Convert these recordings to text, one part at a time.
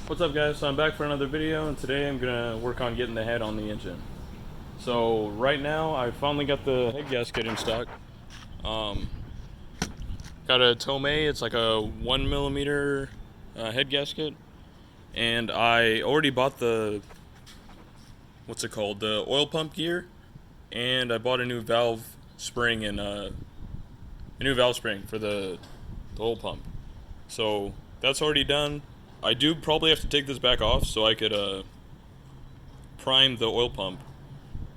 What's up guys, so I'm back for another video, and today I'm gonna work on getting the head on the engine. So right now I finally got the head gasket in stock. Got a Tomei, it's like a 1mm head gasket, and I already bought the, what's it called, the oil pump gear, and I bought a new valve spring and a new valve spring for the oil pump. So that's already done. I do probably have to take this back off so I could prime the oil pump.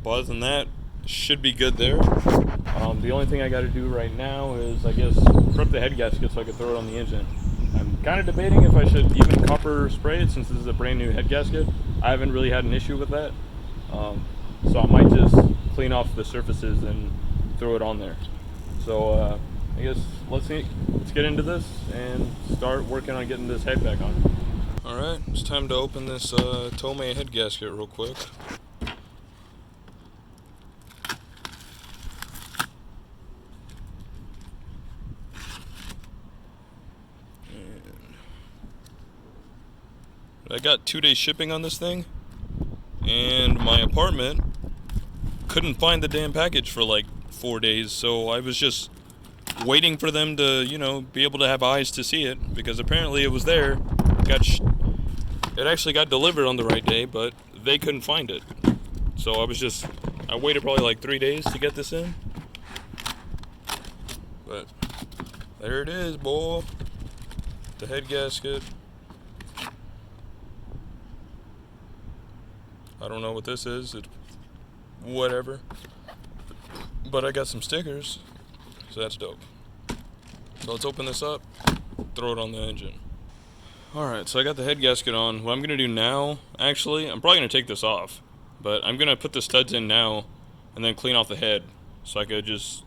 But other than that, should be good there. The only thing I got to do right now is, I guess, prep the head gasket so I can throw it on the engine. I'm kind of debating if I should even copper spray it since this is a brand new head gasket. I haven't really had an issue with that. So I might just clean off the surfaces and throw it on there. So I guess let's get into this and start working on getting this head back on. Alright, it's time to open this Tomei head gasket real quick. I got 2-day shipping on this thing, and my apartment couldn't find the damn package for like 4 days, so I was just waiting for them to, be able to have eyes to see it, because apparently it was there. It actually got delivered on the right day, but they couldn't find it. So I waited probably like 3 days to get this in. But there it is, boy. The head gasket. I don't know what this is. Whatever. But I got some stickers, so that's dope. So let's open this up, throw it on the engine. Alright, so I got the head gasket on. What I'm going to do now, actually, I'm probably going to take this off. But I'm going to put the studs in now, and then clean off the head, so I could just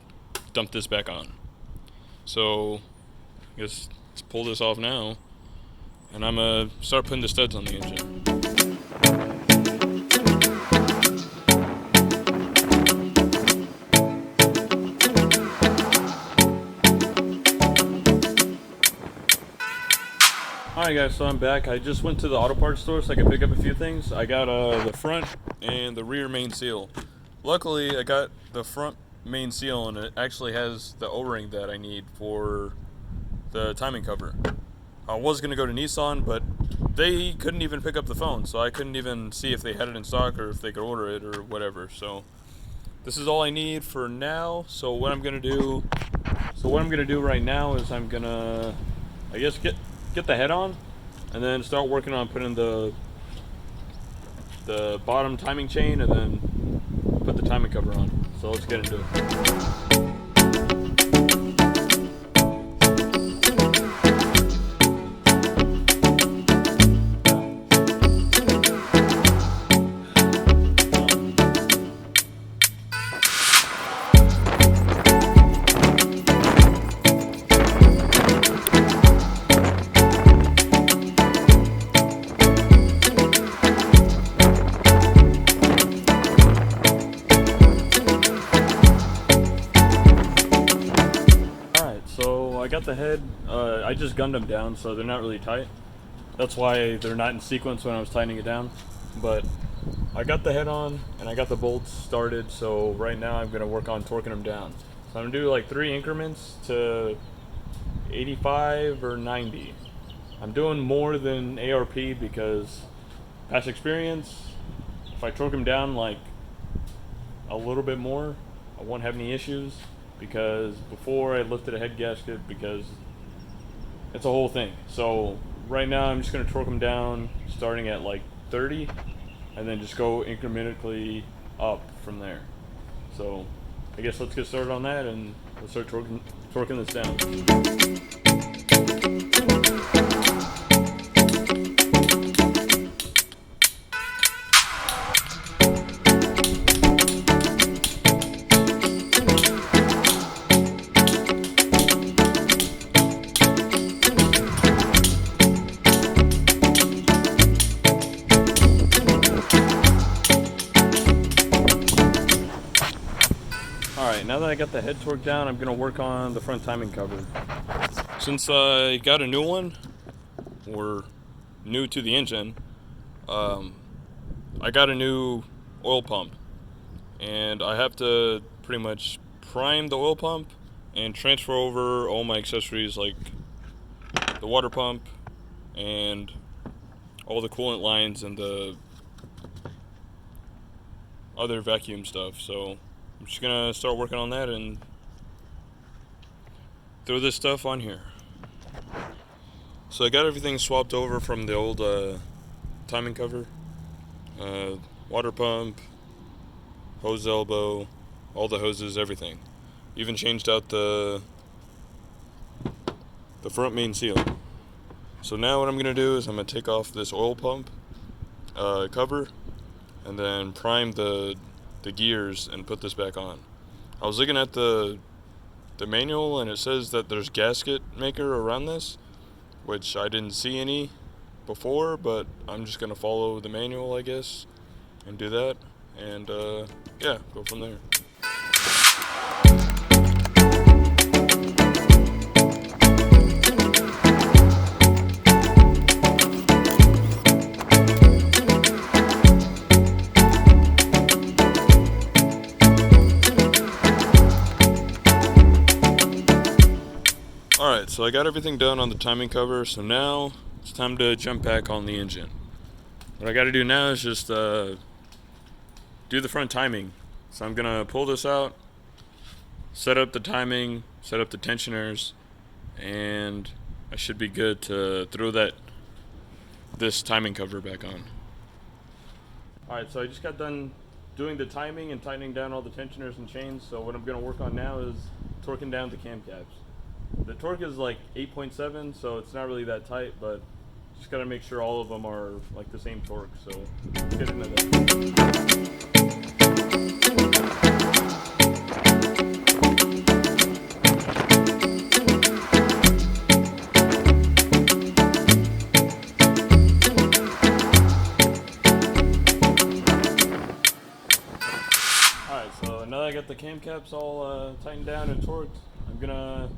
dump this back on. So, I guess let's pull this off now, and I'm going to start putting the studs on the engine. Alright guys, so I'm back. I just went to the auto parts store so I could pick up a few things. I got the front and the rear main seal. Luckily, I got the front main seal, and it actually has the O-ring that I need for the timing cover. I was going to go to Nissan, but they couldn't even pick up the phone, so I couldn't even see if they had it in stock or if they could order it or whatever. So this is all I need for now. So what I'm going to do right now is I'm going to, I guess, get the head on, and then start working on putting the bottom timing chain, and then put the timing cover on. So let's get into it. I got the head, I just gunned them down, so they're not really tight. That's why they're not in sequence when I was tightening it down. But I got the head on, and I got the bolts started, so right now I'm going to work on torquing them down. So I'm going to do like 3 increments to 85 or 90. I'm doing more than ARP because past experience, if I torque them down like a little bit more, I won't have any issues. Because before I lifted a head gasket, because it's a whole thing. So right now I'm just going to torque them down starting at like 30 and then just go incrementally up from there. So I guess let's get started on that, and let's start torquing this down. Alright, now that I got the head torqued down, I'm going to work on the front timing cover. Since I got a new one, or new to the engine, I got a new oil pump, and I have to pretty much prime the oil pump and transfer over all my accessories like the water pump and all the coolant lines and the other vacuum stuff. So I'm just gonna start working on that and throw this stuff on here. So I got everything swapped over from the old timing cover, water pump, hose elbow, all the hoses, everything. Even changed out the front main seal. So now what I'm gonna do is I'm gonna take off this oil pump cover and then prime the gears and put this back on. I was looking at the manual and it says that there's gasket maker around this, which I didn't see any before, but I'm just gonna follow the manual, I guess, and do that, and yeah, go from there. Alright, so I got everything done on the timing cover, so now it's time to jump back on the engine. What I gotta do now is just do the front timing. So I'm gonna pull this out, set up the timing, set up the tensioners, and I should be good to throw this timing cover back on. Alright, so I just got done doing the timing and tightening down all the tensioners and chains, so what I'm gonna work on now is torquing down the cam caps. The torque is like 8.7, so it's not really that tight, but just gotta make sure all of them are like the same torque, so let's get into that. Alright, so now that I got the cam caps all tightened down and torqued, I'm gonna,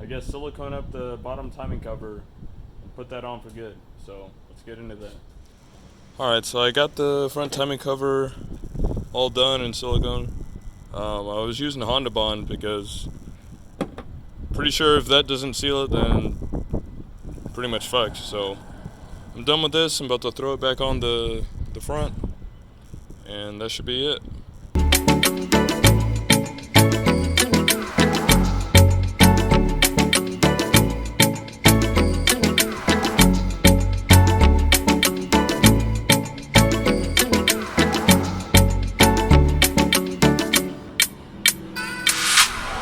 I guess, silicone up the bottom timing cover and put that on for good. So let's get into that. Alright, so I got the front timing cover all done in silicone. I was using Honda Bond because pretty sure if that doesn't seal it, then pretty much fucked. So I'm done with this. I'm about to throw it back on the front, and that should be it.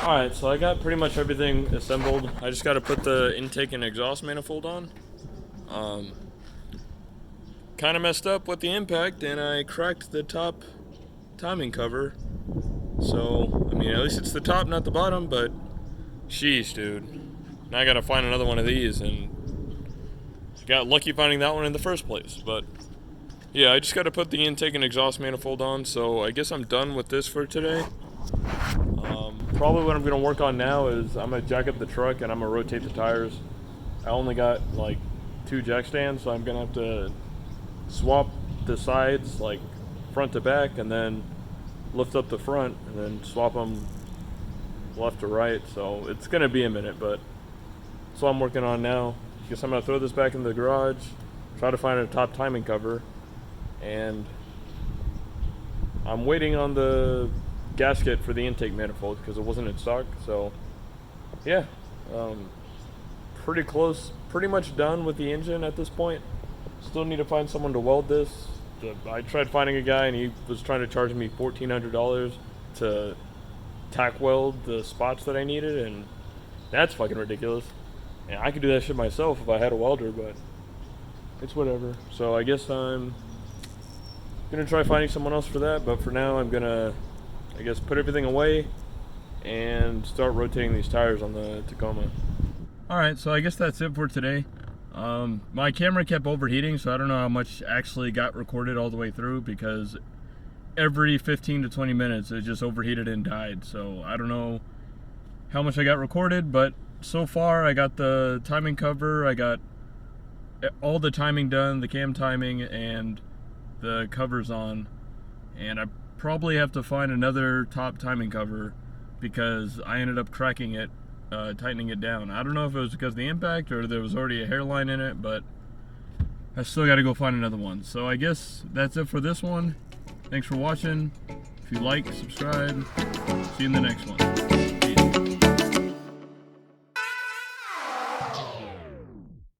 Alright, so I got pretty much everything assembled. I just got to put the intake and exhaust manifold on. Kind of messed up with the impact and I cracked the top timing cover. So, I mean, at least it's the top, not the bottom, but sheesh, dude. Now I got to find another one of these, and I got lucky finding that one in the first place. But yeah, I just got to put the intake and exhaust manifold on, so I guess I'm done with this for today. Probably what I'm going to work on now is I'm going to jack up the truck and I'm going to rotate the tires. I only got like 2 jack stands, so I'm going to have to swap the sides like front to back and then lift up the front and then swap them left to right. So it's going to be a minute, but that's what I'm working on now. I guess I'm going to throw this back in the garage, try to find a top timing cover, and I'm waiting on the gasket for the intake manifold because it wasn't in stock. So yeah, pretty close, pretty much done with the engine at this point. Still need to find someone to weld this. I tried finding a guy and he was trying to charge me $1,400 to tack weld the spots that I needed, and that's fucking ridiculous. And I could do that shit myself if I had a welder, but it's whatever. So I guess I'm gonna try finding someone else for that, but for now I'm gonna, I guess, put everything away and start rotating these tires on the Tacoma. Alright, so I guess that's it for today. My camera kept overheating, so I don't know how much actually got recorded all the way through, because every 15 to 20 minutes it just overheated and died. So I don't know how much I got recorded, but so far I got the timing cover, I got all the timing done, the cam timing and the covers on, and I probably have to find another top timing cover because I ended up cracking it, tightening it down. I don't know if it was because of the impact or there was already a hairline in it, but I still got to go find another one. So I guess that's it for this one. Thanks for watching. If you like, subscribe. See you in the next one. Peace.